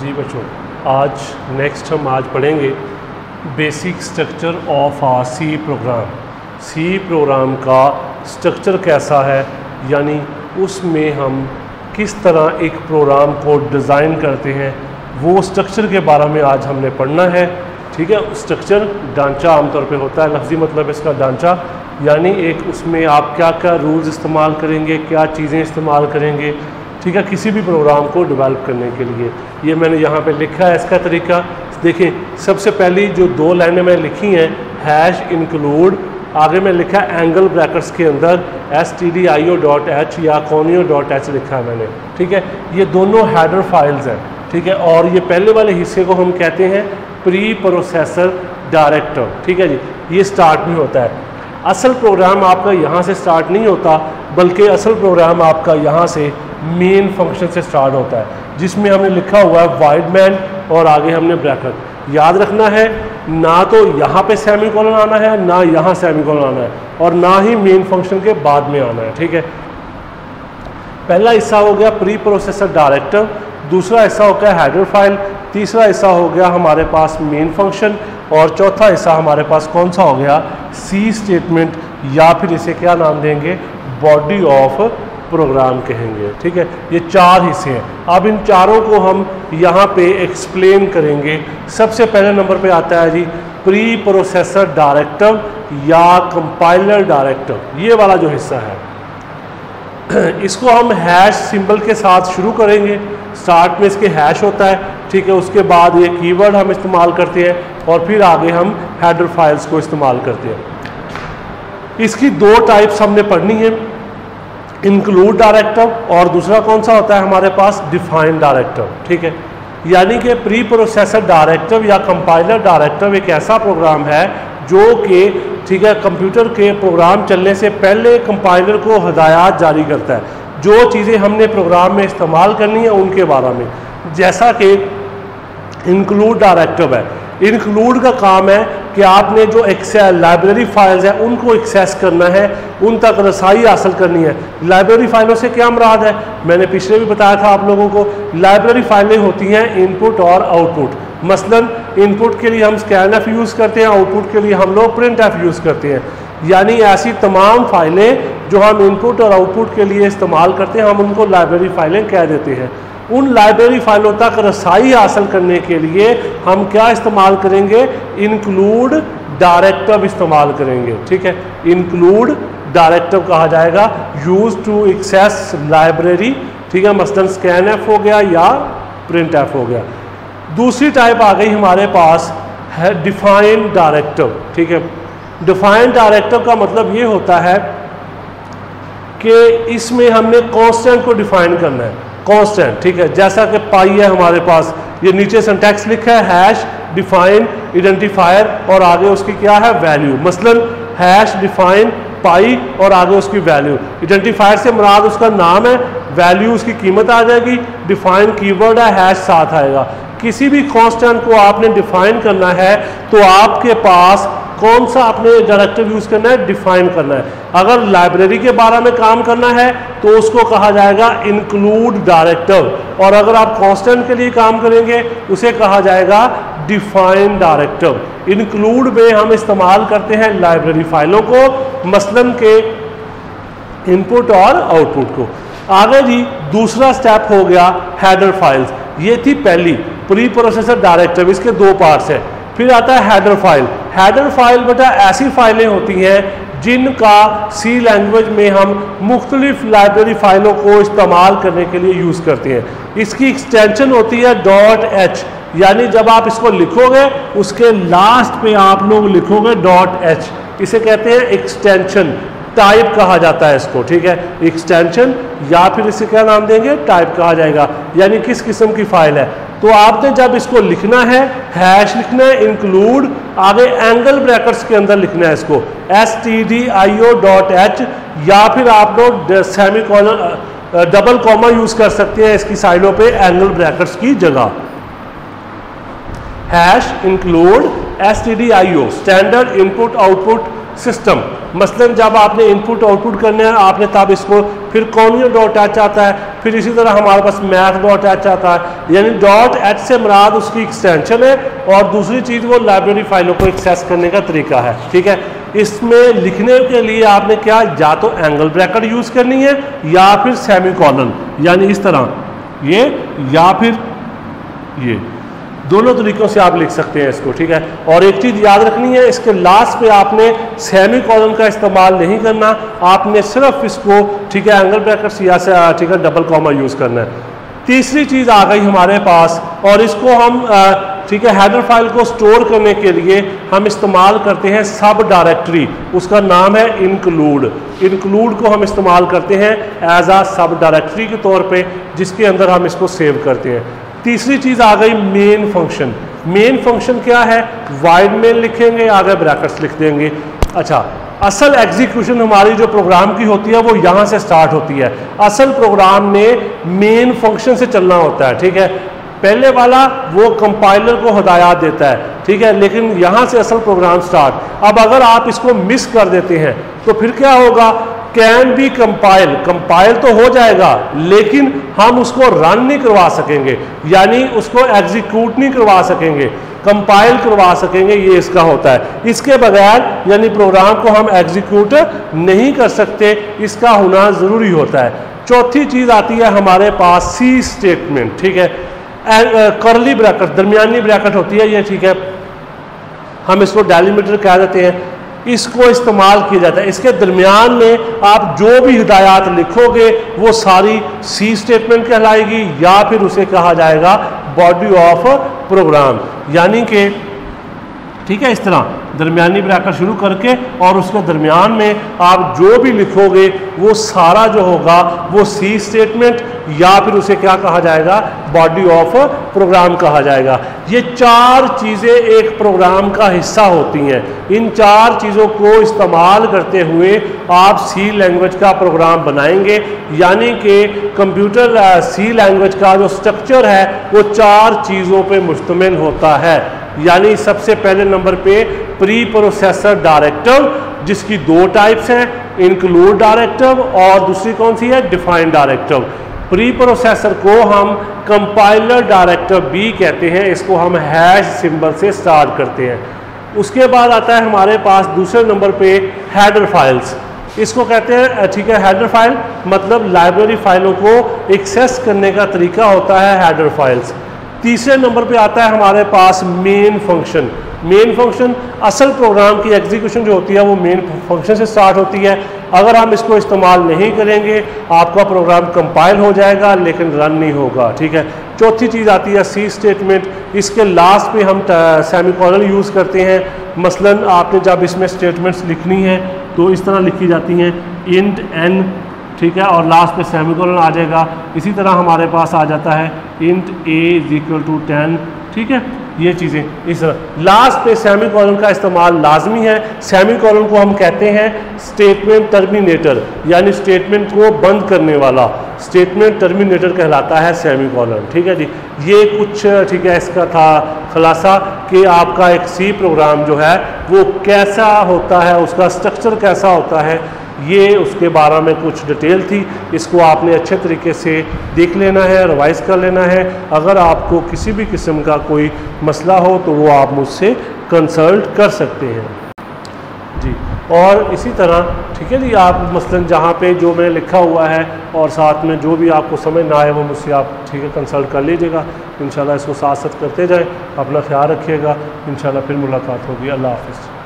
जी बच्चों, आज नेक्स्ट हम पढ़ेंगे basic structure of a C program. C program का स्ट्रक्चर कैसा है, यानी उसमें हम किस तरह एक प्रोग्राम को डिज़ाइन करते हैं, वो स्ट्रक्चर के बारे में आज हमने पढ़ना है। ठीक है, स्ट्रक्चर ढांचा आमतौर पे होता है, लफ्ज़ी मतलब इसका ढांचा, यानी एक उसमें आप क्या क्या रूल्स इस्तेमाल करेंगे, क्या चीज़ें इस्तेमाल करेंगे, ठीक है, किसी भी प्रोग्राम को डेवलप करने के लिए। ये मैंने यहाँ पे लिखा है इसका तरीका। देखिए, सबसे पहली जो दो लाइनें मैंने लिखी हैं, हैश इंक्लूड, आगे मैं लिखा है एंगल ब्रैकेट्स के अंदर stdio.h या conio.h लिखा है मैंने। ठीक है, ये दोनों हेडर फाइल्स हैं। ठीक है, और ये पहले वाले हिस्से को हम कहते हैं प्री प्रोसेसर डायरेक्टर। ठीक है जी, ये स्टार्ट भी होता है। असल प्रोग्राम आपका यहाँ से स्टार्ट नहीं होता, बल्कि असल प्रोग्राम आपका यहाँ से मेन फंक्शन से स्टार्ट होता है, जिसमें हमने लिखा हुआ है वाइड मैन और आगे हमने ब्रैकेट। याद रखना है, ना तो यहाँ पे सेमीकोलन आना है, ना यहाँ सेमीकोलन आना है, और ना ही मेन फंक्शन के बाद में आना है। ठीक है, पहला हिस्सा हो गया प्री प्रोसेसर डायरेक्टर, दूसरा हिस्सा हो गया हेडर फाइल, तीसरा हिस्सा हो गया हमारे पास मेन फंक्शन, और चौथा हिस्सा हमारे पास कौन सा हो गया, सी स्टेटमेंट, या फिर इसे क्या नाम देंगे, बॉडी ऑफ प्रोग्राम कहेंगे। ठीक है, ये चार हिस्से हैं। अब इन चारों को हम यहाँ पे एक्सप्लेन करेंगे। सबसे पहले नंबर पे आता है जी प्री प्रोसेसर डायरेक्टर या कंपाइलर डायरेक्टर, ये वाला जो हिस्सा है, इसको हम हैश सिंबल के साथ शुरू करेंगे। स्टार्ट में इसके हैश होता है, ठीक है, उसके बाद ये कीवर्ड हम इस्तेमाल करते हैं, और फिर आगे हम हेडर फाइल्स को इस्तेमाल करते हैं। इसकी दो टाइप्स हमने पढ़नी है, इंक्लूड डायरेक्टर, और दूसरा कौन सा होता है हमारे पास, डिफाइन डायरेक्टर। ठीक है, यानी कि प्री प्रोसेसर डायरेक्टर या कंपाइलर डायरेक्टर एक ऐसा प्रोग्राम है जो कि, ठीक है, कंप्यूटर के प्रोग्राम चलने से पहले कंपाइलर को हदायत जारी करता है, जो चीज़ें हमने प्रोग्राम में इस्तेमाल करनी है उनके बारे में। जैसा कि इंक्लूड डायरेक्टर है, इंक्लूड का काम है कि आपने जो लाइब्रेरी फाइल्स हैं उनको एक्सेस करना है, उन तक रसाई हासिल करनी है। लाइब्रेरी फाइलों से क्या मुराद है, मैंने पिछले भी बताया था आप लोगों को। लाइब्रेरी फाइलें होती हैं इनपुट और आउटपुट। मसलन इनपुट के लिए हम स्कैनएफ यूज़ करते हैं, आउटपुट के लिए हम लोग प्रिंटएफ यूज़ करते हैं। यानी ऐसी तमाम फाइलें जो हम इनपुट और आउटपुट के लिए इस्तेमाल करते हैं, हम उनको लाइब्रेरी फाइलें कह देते हैं। उन लाइब्रेरी फाइलों तक रसाई हासिल करने के लिए हम क्या इस्तेमाल करेंगे, इंक्लूड डायरेक्टर इस्तेमाल करेंगे। ठीक है, इंक्लूड डायरेक्टर कहा जाएगा, यूज टू एक्सेस लाइब्रेरी। ठीक है, मसलन स्कैनएफ हो गया या प्रिंटएफ हो गया। दूसरी टाइप आ गई हमारे पास है डिफाइन डायरेक्टर। ठीक है, डिफाइन डायरेक्टर का मतलब ये होता है कि इसमें हमने कांस्टेंट को डिफाइन करना है। कांस्टेंट, ठीक है, जैसा कि पाई है हमारे पास, ये नीचे सिंटैक्स लिखा है, हैश डिफाइन आइडेंटिफायर और आगे उसकी क्या है, वैल्यू। मसलन हैश डिफाइन पाई और आगे उसकी वैल्यू। आइडेंटिफायर से मुराद उसका नाम है, वैल्यू उसकी कीमत आ जाएगी, डिफाइन कीवर्ड है, हैश साथ आएगा। किसी भी कांस्टेंट को आपने डिफाइन करना है तो आपके पास कौन सा आपने डायरेक्टर यूज़ करना है, डिफाइन करना है। अगर लाइब्रेरी के बारे में काम करना है तो उसको कहा जाएगा इंक्लूड डायरेक्टर, और अगर आप कांस्टेंट के लिए काम करेंगे उसे कहा जाएगा डिफाइन डायरेक्टर। इंक्लूड में हम इस्तेमाल करते हैं लाइब्रेरी फाइलों को, मसलन के इनपुट और आउटपुट को। आगे जी दूसरा स्टेप हो गया हेडर फाइल्स। ये थी पहली प्री प्रोसेसर डायरेक्टर, इसके दो पार्ट्स हैं। फिर आता है हेडर फाइल। हेडर फाइल बेटा ऐसी फाइलें होती हैं जिनका सी लैंग्वेज में हम मुख्तलिफ लाइब्रेरी फाइलों को इस्तेमाल करने के लिए यूज़ करते हैं। इसकी एक्सटेंशन होती है .h, यानी जब आप इसको लिखोगे उसके लास्ट पे आप लोग लिखोगे .h, इसे कहते हैं एक्सटेंशन। टाइप कहा जाता है इसको। ठीक है, एक्सटेंशन या फिर इसे क्या नाम देंगे, टाइप कहा जाएगा, यानी किस किस्म की फाइल है। तो आपने जब इसको लिखना है, हैश लिखना है, इंक्लूड, आगे एंगल ब्रैकेट्स के अंदर लिखना है इसको stdio.h, या फिर आप लोग सेमीकोलन डबल कॉमा यूज कर सकते हैं इसकी साइडों पे एंगल ब्रैकेट्स की जगह। Hash include stdio, standard input output system. मसलन जब आपने इनपुट आउटपुट करना है आपने तब इसको, फिर conio.h आता है, फिर इसी तरह हमारे पास math.h आता है, यानी .h से मुराद उसकी एक्सटेंशन है और दूसरी चीज़ वो लाइब्रेरी फाइलों को एक्सेस करने का तरीका है। ठीक है, इसमें लिखने के लिए आपने क्या या तो एंगल ब्रैकेट यूज़ करनी है या फिर सेमीकोलन, यानी इस तरह ये या फिर ये, दोनों तरीक़ों से आप लिख सकते हैं इसको। ठीक है, और एक चीज़ याद रखनी है, इसके लास्ट पे आपने सेमीकोलन का इस्तेमाल नहीं करना, आपने सिर्फ इसको ठीक है एंगल ब्रैकेट या से ठीक है डबल कॉमा यूज़ करना है। तीसरी चीज़ आ गई हमारे पास, और इसको हम ठीक है हेडर फाइल को स्टोर करने के लिए हम इस्तेमाल करते हैं सब डायरेक्टरी, उसका नाम है इंक्लूड। इंक्लूड को हम इस्तेमाल करते हैं एज आ सब डायरेक्टरी के तौर पे, जिसके अंदर हम इसको सेव करते हैं। तीसरी चीज़ आ गई मेन फंक्शन। मेन फंक्शन क्या है, वाइड मेन लिखेंगे, आगे ब्रैकेट्स लिख देंगे। अच्छा, असल एग्जीक्यूशन हमारी जो प्रोग्राम की होती है वो यहाँ से स्टार्ट होती है। असल प्रोग्राम में मेन फंक्शन से चलना होता है। ठीक है, पहले वाला वो कंपाइलर को हिदायत देता है, ठीक है, लेकिन यहाँ से असल प्रोग्राम स्टार्ट। अब अगर आप इसको मिस कर देते हैं तो फिर क्या होगा, कैन बी कंपाइल, कंपाइल तो हो जाएगा लेकिन हम उसको रन नहीं करवा सकेंगे, यानी उसको एग्जीक्यूट नहीं करवा सकेंगे, कंपाइल करवा सकेंगे, ये इसका होता है। इसके बगैर यानी प्रोग्राम को हम एग्जीक्यूट नहीं कर सकते, इसका होना ज़रूरी होता है। चौथी चीज़ आती है हमारे पास सी स्टेटमेंट। ठीक है, करली ब्रैकेट, दरमियानी ब्रैकेट होती है ये। ठीक है, हम इसको डेलीमीटर कह देते हैं, इसको इस्तेमाल किया जाता है। इसके दरमियान में आप जो भी हिदायत लिखोगे वो सारी सी स्टेटमेंट कहलाएगी या फिर उसे कहा जाएगा बॉडी ऑफ प्रोग्राम, यानी कि ठीक है इस तरह दरमियानी ब्रैकेट शुरू करके और उसके दरमियान में आप जो भी लिखोगे वो सारा जो होगा वो सी स्टेटमेंट या फिर उसे क्या कहा जाएगा, बॉडी ऑफ प्रोग्राम कहा जाएगा। ये चार चीज़ें एक प्रोग्राम का हिस्सा होती हैं। इन चार चीज़ों को इस्तेमाल करते हुए आप सी लैंग्वेज का प्रोग्राम बनाएंगे, यानी कि कंप्यूटर सी लैंग्वेज का जो स्ट्रक्चर है वो चार चीज़ों पे मुश्तमिल होता है। यानी सबसे पहले नंबर पे प्री प्रोसेसर डायरेक्टिव, जिसकी दो टाइप्स हैं, इंक्लूड डायरेक्टिव और दूसरी कौन सी है, डिफाइन डायरेक्टिव। प्री प्रोसेसर को हम कंपाइलर डायरेक्टिव भी कहते हैं, इसको हम हैश सिंबल से स्टार्ट करते हैं। उसके बाद आता है हमारे पास दूसरे नंबर पे हेडर फाइल्स, इसको कहते हैं ठीक है हेडर फाइल, मतलब लाइब्रेरी फाइलों को एक्सेस करने का तरीका होता है हेडर फाइल्स। तीसरे नंबर पे आता है हमारे पास मेन फंक्शन। मेन फंक्शन असल प्रोग्राम की एग्जीक्यूशन जो होती है वो मेन फंक्शन से स्टार्ट होती है। अगर हम इसको इस्तेमाल नहीं करेंगे आपका प्रोग्राम कंपाइल हो जाएगा लेकिन रन नहीं होगा। ठीक है, चौथी चीज़ आती है सी स्टेटमेंट, इसके लास्ट पे हम सेमीकोलन यूज़ करते हैं। मसलन आपने जब इसमें स्टेटमेंट्स लिखनी है तो इस तरह लिखी जाती हैं इंट एन, ठीक है, और लास्ट पे सेमीकोलन आ जाएगा। इसी तरह हमारे पास आ जाता है int a is equal to 10, ठीक है, ये चीज़ें इस तरह। लास्ट पे सेमीकोलन का इस्तेमाल लाजमी है। सेमीकोलन को हम कहते हैं स्टेटमेंट टर्मिनेटर, यानी स्टेटमेंट को बंद करने वाला स्टेटमेंट टर्मिनेटर कहलाता है सेमीकोलन। ठीक है जी, ये कुछ ठीक है इसका था खुलासा कि आपका एक सी प्रोग्राम जो है वो कैसा होता है, उसका स्ट्रक्चर कैसा होता है, ये उसके बारे में कुछ डिटेल थी। इसको आपने अच्छे तरीके से देख लेना है, रिवाइज़ कर लेना है। अगर आपको किसी भी किस्म का कोई मसला हो तो वो आप मुझसे कंसल्ट कर सकते हैं जी। और इसी तरह ठीक है जी, आप मसलन जहाँ पे जो मैंने लिखा हुआ है और साथ में जो भी आपको समझ ना आए वो मुझसे आप ठीक है कंसल्ट कर लीजिएगा। इंशाल्लाह इसको साथ साथ करते जाएं। अपना ख्याल रखिएगा, इंशाल्लाह फिर मुलाकात होगी। अल्लाह हाफ़िज़।